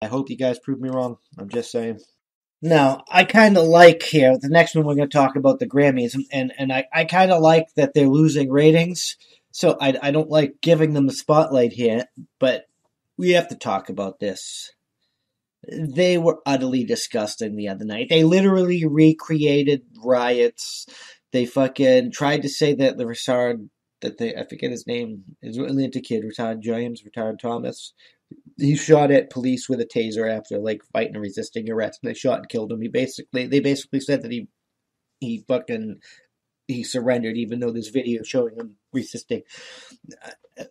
I hope you guys prove me wrong. I'm just saying. Now, I kind of like here, the next one we're going to talk about the Grammys, and I kind of like that they're losing ratings. So I don't like giving them the spotlight here, but we have to talk about this. They were utterly disgusting the other night. They literally recreated riots. They fucking tried to say that the retard, I forget his name, is an Atlanta kid, retired James, retired Thomas. He shot at police with a taser after like fighting and resisting arrest. And they shot and killed him. They basically said that he fucking he surrendered, even though there's video showing him resisting.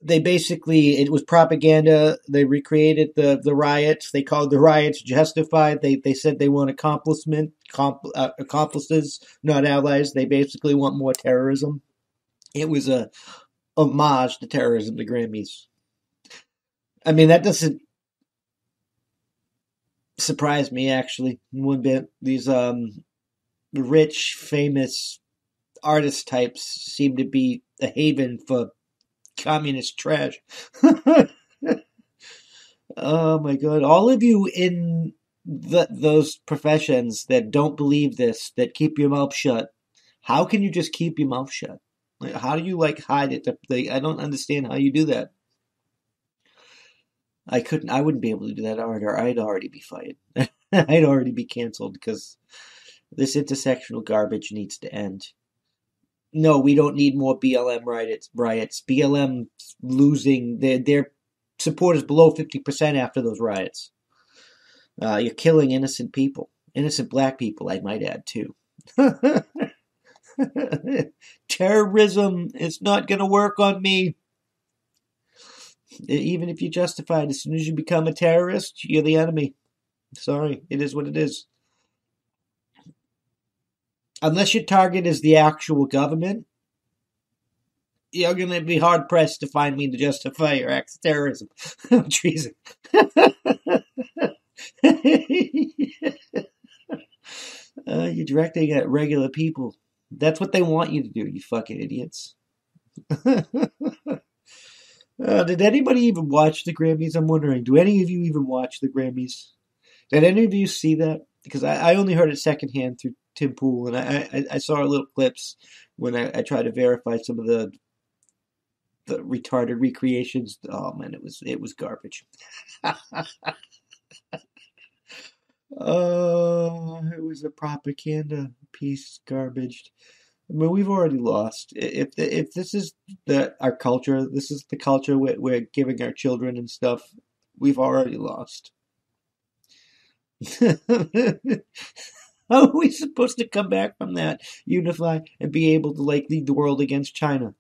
It was propaganda. They recreated the riots. They called the riots justified. They said they want accomplices, not allies. They basically want more terrorism. It was a homage to terrorism, the Grammys. I mean, that doesn't surprise me, actually, one bit. These rich, famous artist types seem to be a haven for communist trash. Oh my god. All of you in those professions that don't believe this, that keep your mouth shut, how can you just keep your mouth shut? Like, how do you hide it? I don't understand how you do that. I wouldn't be able to do that, or I'd already be fired. I'd already be canceled because this intersectional garbage needs to end. No, we don't need more BLM riots. BLM losing their support is below 50% after those riots. You're killing innocent people, innocent black people, I might add too. Terrorism is not going to work on me. Even if you justify it, as soon as you become a terrorist, you're the enemy. Sorry, it is what it is. Unless your target is the actual government, you're going to be hard-pressed to find me to justify your acts of terrorism. Treason. You're directing at regular people. That's what they want you to do, you fucking idiots. Did anybody even watch the Grammys? I'm wondering. Do any of you even watch the Grammys? Did any of you see that? Because I only heard it secondhand through Tim Pool, and I saw little clips when I tried to verify some of the retarded recreations. Oh man, it was garbage. Oh, it was a propaganda piece, garbage. I mean, we've already lost. If this is our culture, this is the culture we're giving our children and stuff. We've already lost. How are we supposed to come back from that, unify, and be able to lead the world against China?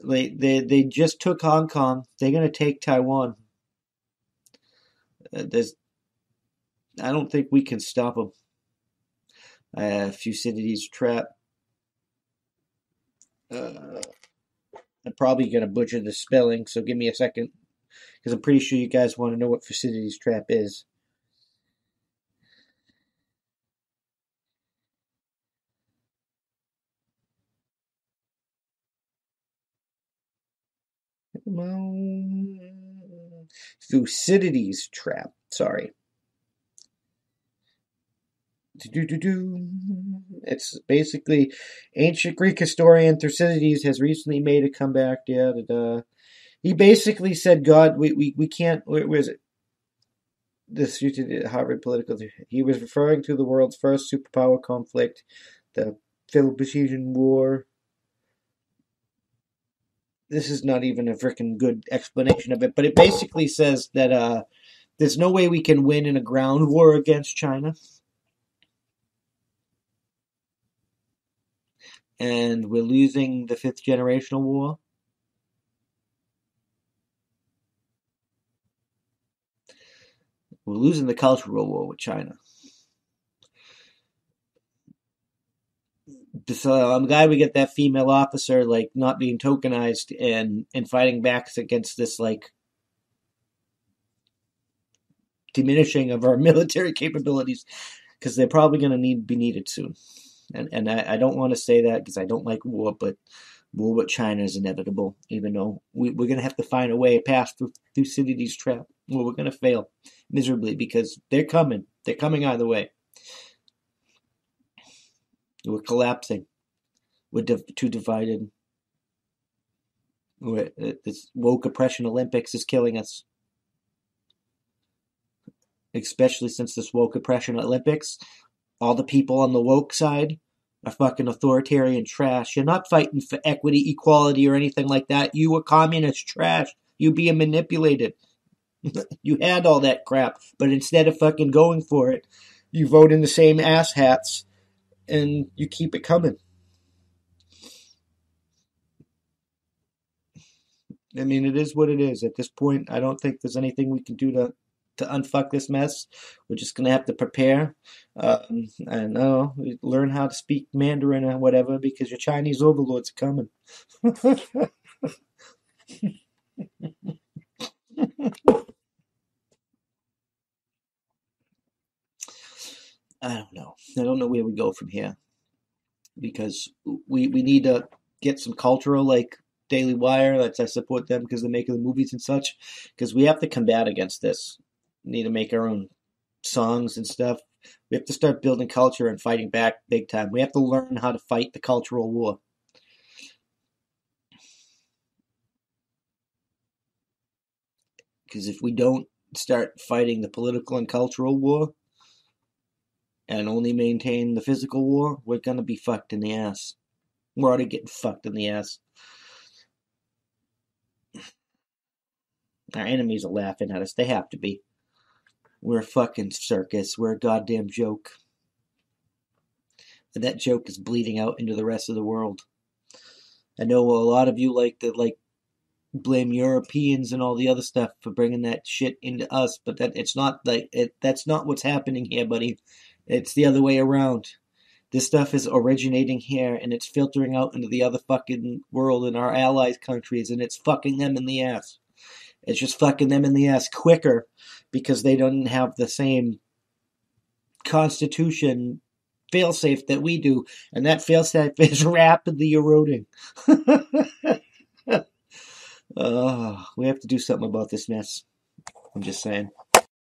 They just took Hong Kong. They're gonna take Taiwan. I don't think we can stop them. Thucydides trap. I'm probably gonna butcher the spelling, so give me a second, because I'm pretty sure you guys want to know what Thucydides trap is. Thucydides trap. Sorry. It's basically ancient Greek historian Thucydides has recently made a comeback. He basically said, God, we can't. Where is it? This Harvard political. He was referring to the world's first superpower conflict, the Peloponnesian War. This is not even a freaking good explanation of it, but it basically says that there's no way we can win in a ground war against China. And we're losing the fifth generational war. We're losing the cultural war with China. So I'm glad we get that female officer not being tokenized and fighting back against this diminishing of our military capabilities, because they're probably going to be needed soon. And I don't want to say that because I don't like war, but War with China is inevitable, even though we're going to have to find a way past through Thucydides' trap. Well, we're going to fail miserably because they're coming. They're coming either way. We're collapsing. We're too divided. This woke oppression Olympics is killing us. Especially since this woke oppression Olympics, all the people on the woke side are fucking authoritarian trash. You're not fighting for equity, equality, or anything like that. You were communist trash. You being manipulated. You had all that crap, but instead of fucking going for it, you vote in the same asshats and you keep it coming. I mean, it is what it is. At this point, I don't think there's anything we can do to unfuck this mess. We're just gonna have to prepare and learn how to speak Mandarin or whatever because your Chinese overlords are coming. I don't know. I don't know where we go from here because we need to get some cultural like Daily Wire. I support them because they're making the movies and such. Because we have to combat against this. We need to make our own songs and stuff. We have to start building culture and fighting back big time. We have to learn how to fight the cultural war. Because if we don't start fighting the political and cultural war and only maintain the physical war, we're going to be fucked in the ass. We're already getting fucked in the ass. Our enemies are laughing at us. They have to be. We're a fucking circus. We're a goddamn joke. And that joke is bleeding out into the rest of the world. I know a lot of you like to blame Europeans and all the other stuff for bringing that shit into us, but that's not what's happening here, buddy. It's the other way around. This stuff is originating here and it's filtering out into the other fucking world in our allies countries and it's fucking them in the ass. It's just fucking them in the ass quicker because they don't have the same constitution failsafe that we do, and that failsafe is rapidly eroding. We have to do something about this mess. I'm just saying.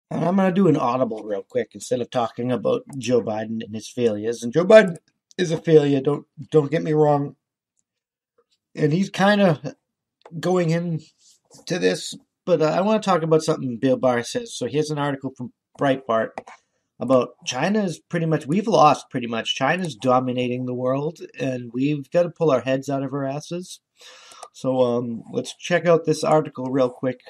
And I'm going to do an audible real quick instead of talking about Joe Biden and his failures. And Joe Biden is a failure, don't get me wrong. And he's kind of going into this, but I want to talk about something Bill Barr says. So here's an article from Breitbart about China's we've lost pretty much. China's dominating the world, and we've got to pull our heads out of our asses. So let's check out this article real quick.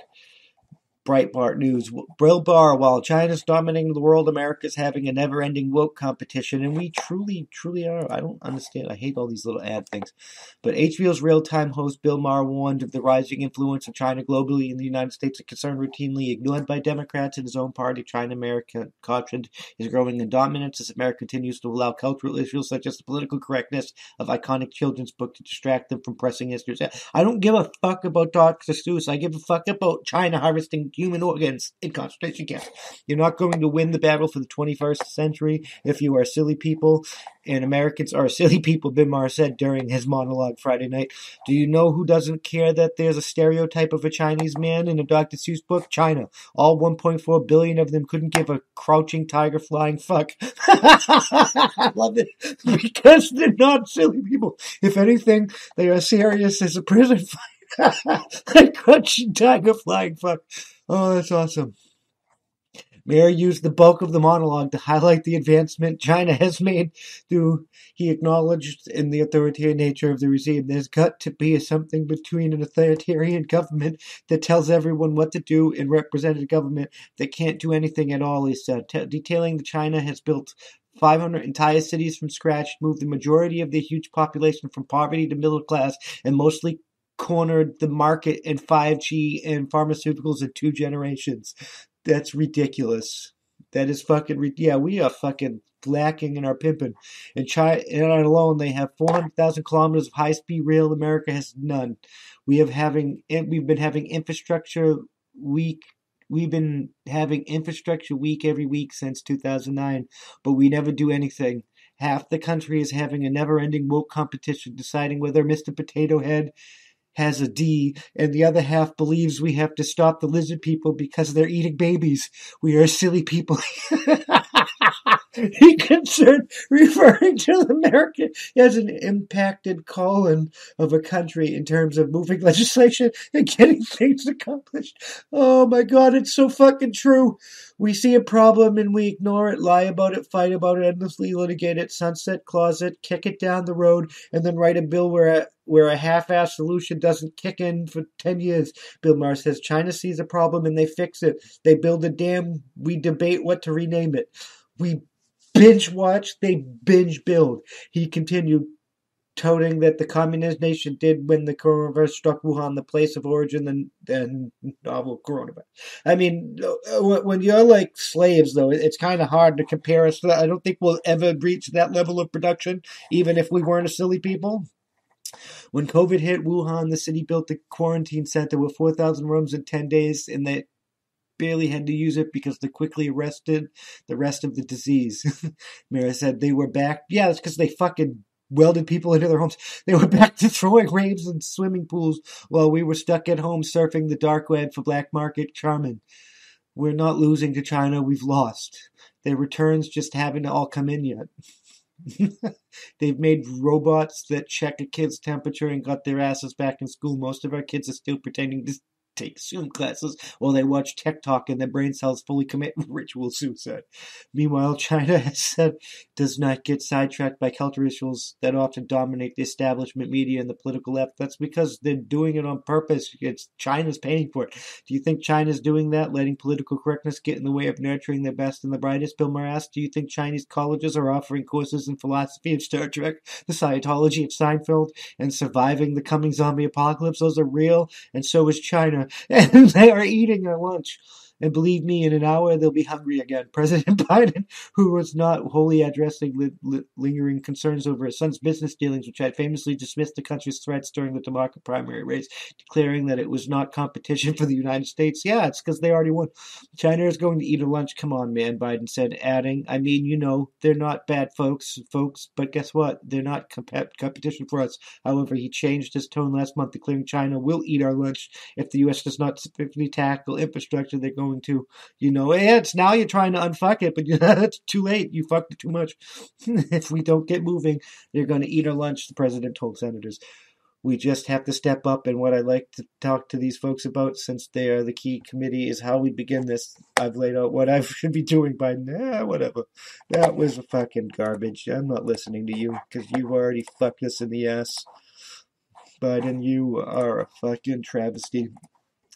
Breitbart News. Bill Barr, while China's dominating the world, America's having a never-ending woke competition, and we truly, truly are. I don't understand. I hate all these little ad things. But HBO's real-time host Bill Maher warned of the rising influence of China globally in the United States, a concern routinely ignored by Democrats in his own party. China-America cautioned is growing in dominance as America continues to allow cultural issues such as the political correctness of iconic children's book to distract them from pressing issues. I don't give a fuck about Dr. Seuss. I give a fuck about China harvesting human organs in concentration camps. You're not going to win the battle for the 21st century if you are silly people, and Americans are silly people, Bill Maher said during his monologue Friday night. Do you know who doesn't care that there's a stereotype of a Chinese man in a Dr. Seuss book? China. All 1.4 billion of them couldn't give a crouching tiger flying fuck. I love it. Because they're not silly people. If anything, they are serious as a prison fight. A crouching tiger flying fuck. Oh, that's awesome. Mayer used the bulk of the monologue to highlight the advancement China has made through, he acknowledged in the authoritarian nature of the regime. There's got to be something between an authoritarian government that tells everyone what to do and representative government that can't do anything at all, he said, detailing that China has built 500 entire cities from scratch, moved the majority of the huge population from poverty to middle class, and mostly cornered the market in 5G and pharmaceuticals in 2 generations. That's ridiculous. That is fucking yeah, we are fucking lacking in our pimping. In China alone, they have 400,000 kilometers of high-speed rail. America has none. We've been having infrastructure week. We've been having infrastructure week every week since 2009, but we never do anything. Half the country is having a never-ending woke competition deciding whether Mr. Potato Head has a D, and the other half believes we have to stop the lizard people because they're eating babies. We are silly people. He concerned, referring to America as an impacted colon of a country in terms of moving legislation and getting things accomplished. Oh my God, it's so fucking true. We see a problem and we ignore it, lie about it, fight about it, endlessly litigate it, sunset clause it, kick it down the road, and then write a bill where a half-assed solution doesn't kick in for 10 years. Bill Maher says China sees a problem and they fix it. They build a dam, we debate what to rename it. We binge watch, they binge build. He continued, toting that the communist nation did when the coronavirus struck Wuhan, the place of origin, and novel coronavirus. I mean, when you're like slaves, though, it's kind of hard to compare us to that. I don't think we'll ever reach that level of production, even if we weren't a silly people. When COVID hit Wuhan, the city built a quarantine center with 4,000 rooms in 10 days, and they barely had to use it because they quickly arrested the rest of the disease. Mira said they were back. Yeah, it's because they fucking welded people into their homes. They were back to throwing raves in swimming pools while we were stuck at home surfing the dark web for black market charming. We're not losing to China. We've lost. Their returns just haven't all come in yet. They've made robots that check a kid's temperature and got their asses back in school. Most of our kids are still pretending to take Zoom classes while they watch TikTok and their brain cells fully commit ritual suicide. Meanwhile, China has said does not get sidetracked by culture issues that often dominate the establishment media and the political left. That's because they're doing it on purpose. It's China's paying for it. Do you think China's doing that, letting political correctness get in the way of nurturing their best and the brightest? Bill Maher asked, do you think Chinese colleges are offering courses in philosophy of Star Trek, the Scientology of Seinfeld, and surviving the coming zombie apocalypse? Those are real, and so is China. And they are eating their lunch. And believe me, in an hour, they'll be hungry again. President Biden, who was not wholly addressing lingering concerns over his son's business dealings, which had famously dismissed the country's threats during the Democratic primary race, declaring that it was not competition for the United States. Yeah, it's because they already won. China is going to eat a lunch. Come on, man, Biden said, adding, I mean, you know, they're not bad folks, but guess what? They're not competition for us. However, he changed his tone last month, declaring China will eat our lunch if the U.S. does not specifically tackle infrastructure. They're going to, you know, yeah, it's now you're trying to unfuck it, but it's too late. You fucked it too much. If we don't get moving, they're going to eat our lunch, the president told senators. We just have to step up, and what I like to talk to these folks about, since they are the key committee, is how we begin this. I've laid out what I should be doing by now, whatever. That was fucking garbage. I'm not listening to you, because you've already fucked us in the ass. Biden, you are a fucking travesty.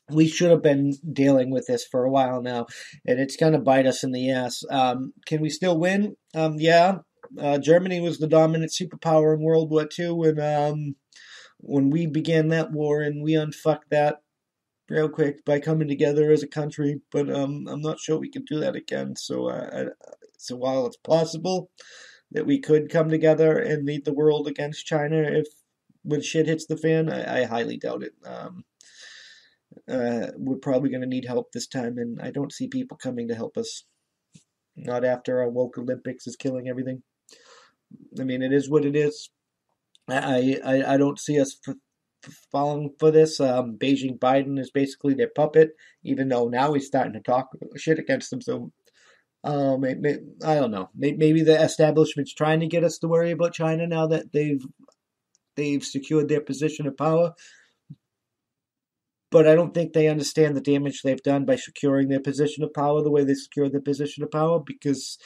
We should have been dealing with this for a while now, and it's going to bite us in the ass. Can we still win? Yeah. Germany was the dominant superpower in World War II, and when we began that war, and we unfucked that real quick by coming together as a country, but I'm not sure we can do that again. So, so while it's possible that we could come together and lead the world against China if when shit hits the fan, I highly doubt it. We're probably going to need help this time, and I don't see people coming to help us. Not after our woke Olympics is killing everything. I mean, it is what it is. I don't see us falling for this. Beijing Biden is basically their puppet, even though now he's starting to talk shit against them. So, I don't know. Maybe the establishment's trying to get us to worry about China now that they've secured their position of power. But I don't think they understand the damage they've done by securing their position of power the way they secured their position of power, because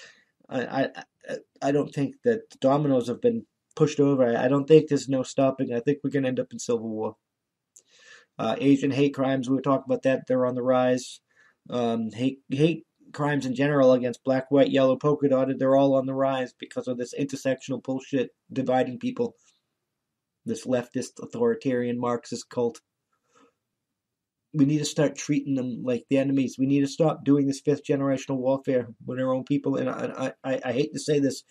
I don't think that the dominoes have been pushed over. I don't think there's no stopping. I think we're going to end up in civil war. Asian hate crimes, we were talking about that. They're on the rise. Hate crimes in general against black, white, yellow, polka dotted, they're all on the rise because of this intersectional bullshit dividing people. This leftist, authoritarian, Marxist cult. We need to start treating them like the enemies. We need to stop doing this fifth generational warfare with our own people. And I hate to say this,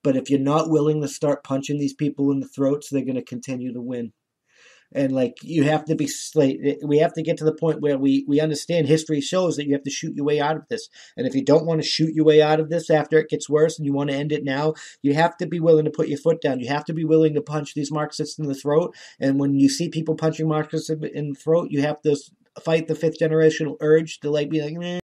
but if you're not willing to start punching these people in the throats, they're going to continue to win. And like you have to be like, we have to get to the point where we understand history shows that you have to shoot your way out of this. And if you don't want to shoot your way out of this after it gets worse and you want to end it now, you have to be willing to put your foot down. You have to be willing to punch these Marxists in the throat. And when you see people punching Marxists in the throat, you have to fight the fifth generational urge to like be like,